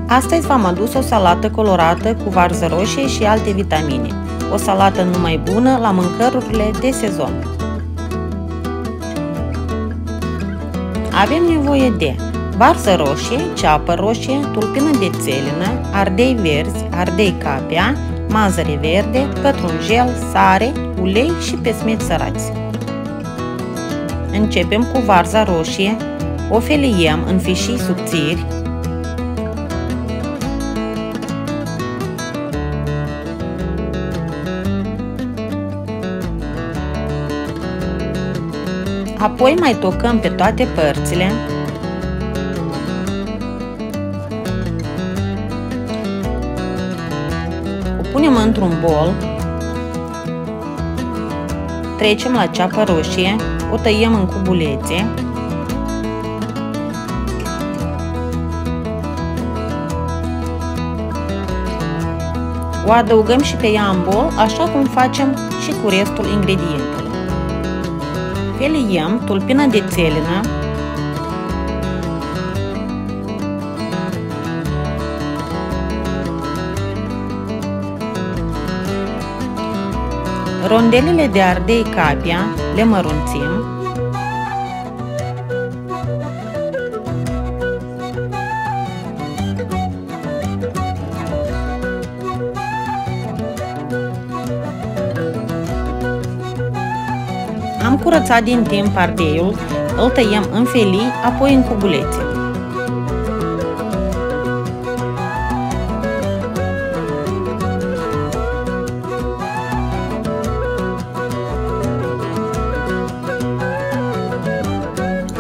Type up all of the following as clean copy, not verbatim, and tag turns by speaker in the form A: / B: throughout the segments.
A: Astăzi v-am adus o salată colorată cu varză roșie și alte vitamine. O salată numai bună la mâncărurile de sezon. Avem nevoie de varză roșie, ceapă roșie, tulpină de țelină, ardei verzi, ardei capia, mazăre verde, pătrunjel, sare, ulei și pesmet sărați. Începem cu varza roșie, o feliem în fișii subțiri. Apoi mai tocăm pe toate părțile. O punem într-un bol. Trecem la ceapă roșie, o tăiem în cubulețe. O adăugăm și pe ea în bol, așa cum facem și cu restul ingredientelor. Feliem tulpina de țelină, rondelele de ardei capia le mărunțim, am curățat din timp ardeiul, îl tăiem în felii, apoi în cubulețe.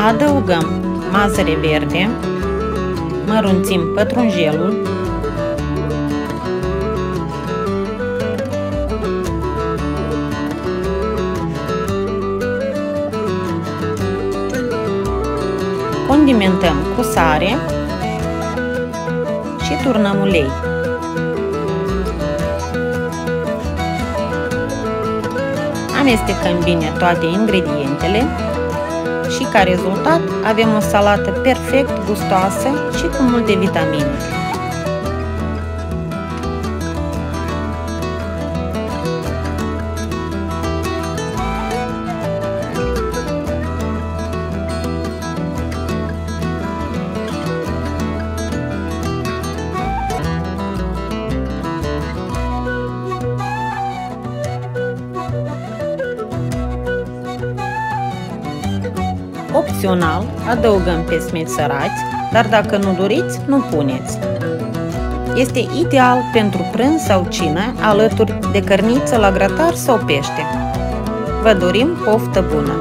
A: Adăugăm mazăre verde, mărunțim pătrunjelul, condimentăm cu sare și turnăm ulei. Amestecăm bine toate ingredientele și ca rezultat avem o salată perfect gustoasă și cu multe vitamine. Opțional, adăugăm pesmet sărați, dar dacă nu doriți, nu puneți. Este ideal pentru prânz sau cină, alături de cărniță la grătar sau pește. Vă dorim poftă bună!